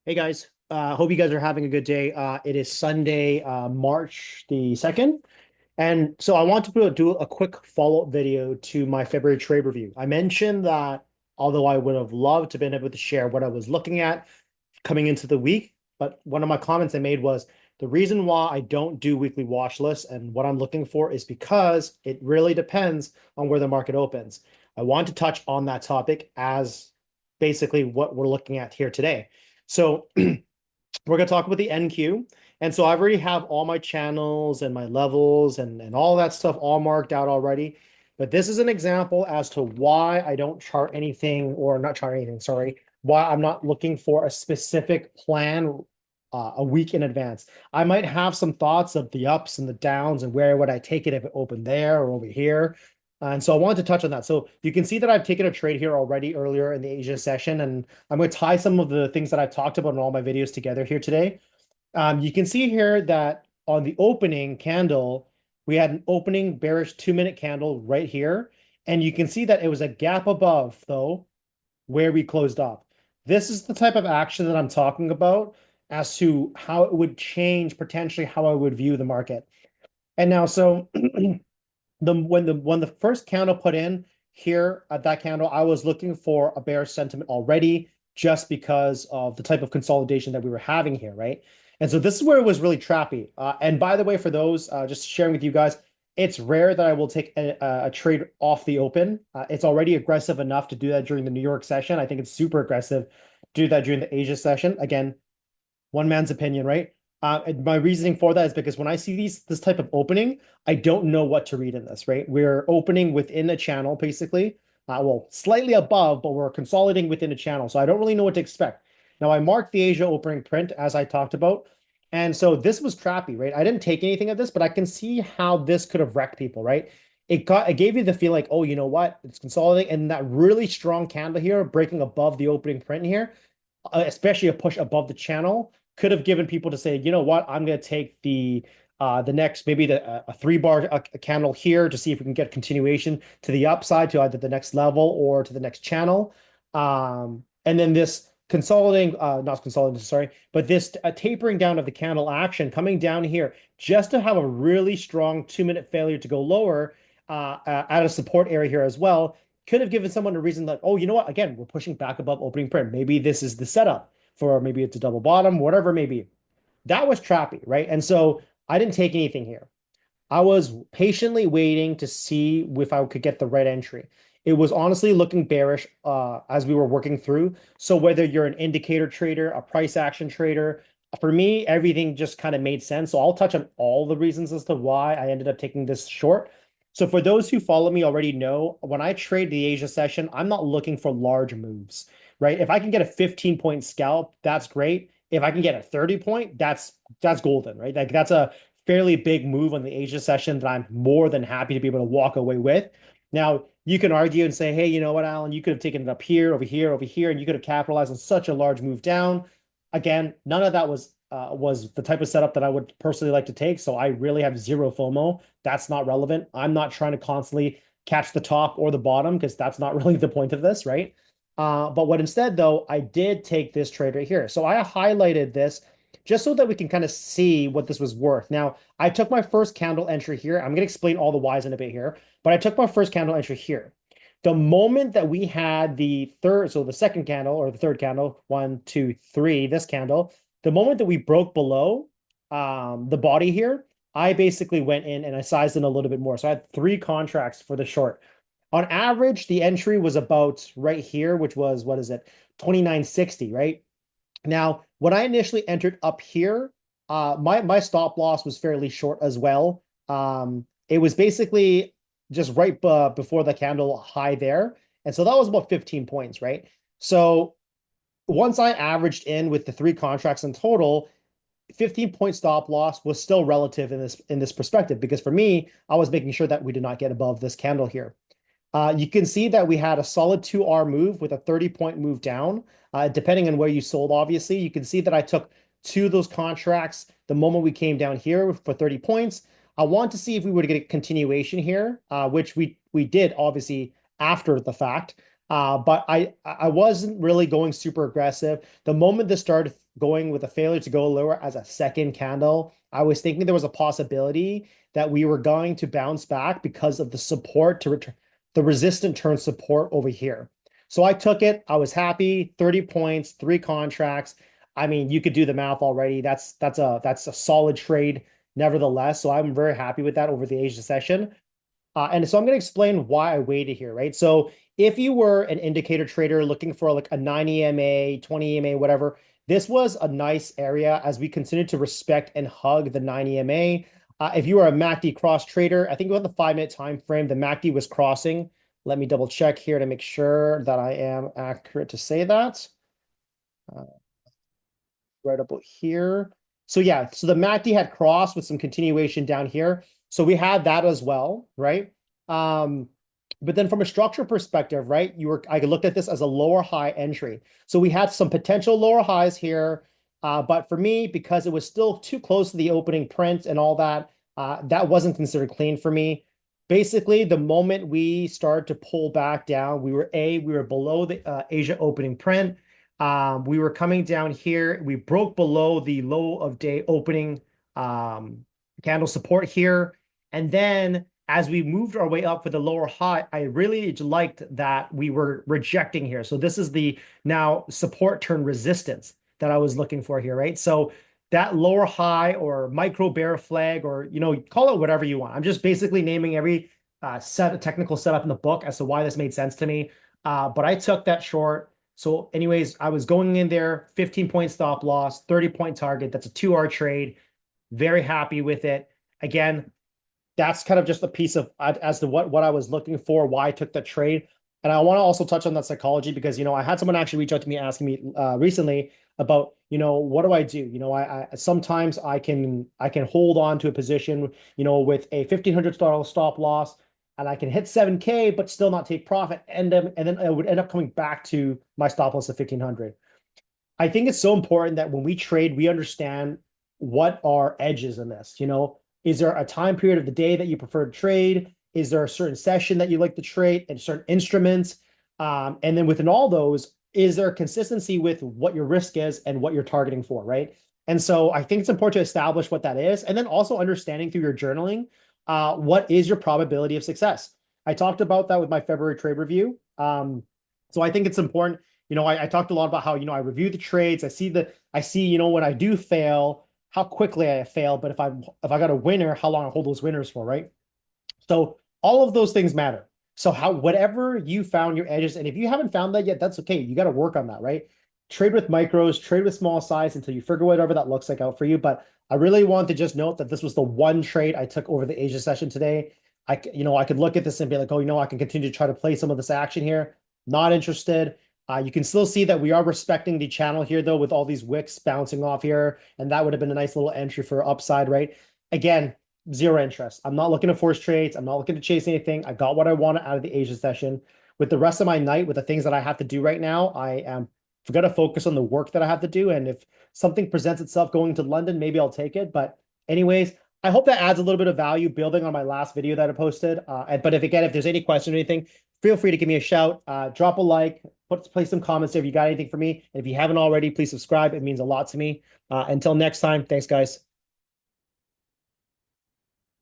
Hey guys, hope you guys are having a good day. It is Sunday, March the 2nd. And so I want to do a quick follow-up video to my February trade review. I mentioned that although I would have loved to been able to share what I was looking at coming into the week, but one of my comments I made was the reason why I don't do weekly watch lists and what I'm looking for is because it really depends on where the market opens. I want to touch on that topic as basically what we're looking at here today. So we're going to talk about the NQ. And so I already have all my channels and my levels and all that stuff all marked out already. But this is an example as to why I don't chart anything or not chart anything, sorry, why I'm not looking for a specific plan a week in advance. I might have some thoughts of the ups and the downs and where would I take it if it opened there or over here. And so I wanted to touch on that. So you can see that I've taken a trade here already earlier in the Asia session, and I'm going to tie some of the things that I've talked about in all my videos together here today. You can see here that on the opening candle, we had an opening bearish 2-minute candle right here. And you can see that it was a gap above, though, where we closed up. This is the type of action that I'm talking about as to how it would change potentially how I would view the market. And now, so when the first candle put in here at that candle, I was looking for a bearish sentiment already just because of the type of consolidation that we were having here, right? And so this is where it was really trappy. And by the way, for those just sharing with you guys, it's rare that I will take a trade off the open. It's already aggressive enough to do that during the New York session. I think it's super aggressive to do that during the Asia session. Again, one man's opinion, right? And my reasoning for that is because when I see this type of opening, I don't know what to read in this, right? We're opening within a channel, basically. Well, slightly above, but we're consolidating within a channel. So I don't really know what to expect. Now, I marked the Asia opening print as I talked about. And so this was trappy, right? I didn't take anything of this, but I can see how this could have wrecked people, right? It gave you the feel like, oh, you know what? It's consolidating. And that really strong candle here, breaking above the opening print here, especially a push above the channel, could have given people to say, you know what, I'm going to take the next maybe a 3 bar a candle here to see if we can get continuation to the upside to either the next level or to the next channel. And then this consolidating, not consolidating, sorry, but this tapering down of the candle action coming down here just to have a really strong 2-minute failure to go lower at a support area here as well could have given someone a reason like, oh, you know what? Again, we're pushing back above opening print. Maybe this is the setup for maybe it's a double bottom, whatever it may be. That was trappy, right? And so I didn't take anything here. I was patiently waiting to see if I could get the right entry. It was honestly looking bearish as we were working through. So whether you're an indicator trader, a price action trader, for me, everything just kind of made sense. So I'll touch on all the reasons as to why I ended up taking this short. So for those who follow me already know, when I trade the Asia session, I'm not looking for large moves, right? If I can get a 15-point scalp, that's great. If I can get a 30 point, that's golden, right? Like that's a fairly big move on the Asia session that I'm more than happy to be able to walk away with. Now, you can argue and say, hey, you know what, Alan, you could have taken it up here, over here, over here, and you could have capitalized on such a large move down. Again, none of that was the type of setup that I would personally like to take. So I really have zero FOMO. That's not relevant. I'm not trying to constantly catch the top or the bottom because that's not really the point of this, right? But what instead, though, I did take this trade right here. So I highlighted this just so that we can kind of see what this was worth. Now, I took my first candle entry here. I'm going to explain all the whys in a bit here, but I took my first candle entry here. The moment that we had the third, so the second candle or the third candle, one, two, three, this candle, the moment that we broke below the body here, I basically went in and I sized in a little bit more. So I had 3 contracts for the short. On average, the entry was about right here, which was, what is it, 29.60, right? Now, when I initially entered up here, my stop loss was fairly short as well. It was basically just right before the candle high there. And so that was about 15 points, right? So once I averaged in with the 3 contracts in total, 15-point stop loss was still relative in this perspective, because for me, I was making sure that we did not get above this candle here. You can see that we had a solid 2R move with a 30-point move down. Depending on where you sold, obviously, you can see that I took 2 of those contracts the moment we came down here for 30 points. I want to see if we were to get a continuation here, which we did, obviously, after the fact. But I wasn't really going super aggressive. The moment this started going with a failure to go lower as a second candle, I was thinking there was a possibility that we were going to bounce back because of the support to return the resistant turn support over here. So I took it. I was happy. 30 points, three contracts. I mean, you could do the math already. That's a solid trade, nevertheless. So I'm very happy with that over the Asia session. And so I'm going to explain why I waited here, right? So if you were an indicator trader looking for like a 9 EMA, 20 EMA, whatever, this was a nice area as we continue to respect and hug the 9 EMA. If you are a MACD cross trader, I think about the 5-minute time frame, the MACD was crossing. Let me double check here to make sure that I am accurate to say that. Uh, right about here. So yeah, so the MACD had crossed with some continuation down here. So we had that as well, right? Um, but then from a structure perspective, right, I looked at this as a lower high entry. So we had some potential lower highs here. But for me, because it was still too close to the opening print and all that, that wasn't considered clean for me. Basically, the moment we started to pull back down, we were below the Asia opening print. We were coming down here. We broke below the low of day opening candle support here. And then as we moved our way up for the lower high, I really liked that we were rejecting here. So this is the now support turn resistance that I was looking for here, right? So that lower high or micro bear flag, or call it whatever you want. I'm just basically naming every technical setup in the book as to why this made sense to me. But I took that short. So anyways, I was going in there, 15-point stop loss, 30-point target. That's a 2R trade. Very happy with it. Again, that's kind of just a piece of as to what I was looking for, why I took that trade. And I want to also touch on that psychology because, I had someone actually reach out to me asking me recently about, what do I do? I sometimes I can hold on to a position, with a $1,500 stop loss and I can hit 7K, but still not take profit. And then I would end up coming back to my stop loss of 1,500. I think it's so important that when we trade, we understand what are edges in this. Is there a time period of the day that you prefer to trade? Is there a certain session that you like to trade and certain instruments? And then within all those, is there a consistency with what your risk is and what you're targeting for, right? And so I think it's important to establish what that is, and then also understanding through your journaling, what is your probability of success. I talked about that with my February trade review. So I think it's important. I talked a lot about how, I review the trades. I see, when I do fail, how quickly I fail, but if I got a winner, how long I hold those winners for, right? So all of those things matter. So whatever you found your edges, and if you haven't found that yet, that's okay. You got to work on that, right? Trade with micros, trade with small size until you figure whatever that looks like out for you. But I really want to just note that this was the one trade I took over the Asia session today. I could look at this and be like, oh, I can continue to try to play some of this action here. Not interested. You can still see that we are respecting the channel here, though, with all these wicks bouncing off here. And that would have been a nice little entry for upside, right? Again, zero interest. I'm not looking to force trades. I'm not looking to chase anything. I got what I wanted out of the Asia session. With the rest of my night, with the things that I have to do right now, I am going to focus on the work that I have to do. And if something presents itself going to London, maybe I'll take it. But anyways, I hope that adds a little bit of value building on my last video that I posted. But if there's any question or anything, feel free to give me a shout, drop a like, place some comments there if you got anything for me. And if you haven't already, please subscribe. It means a lot to me. Until next time, thanks, guys.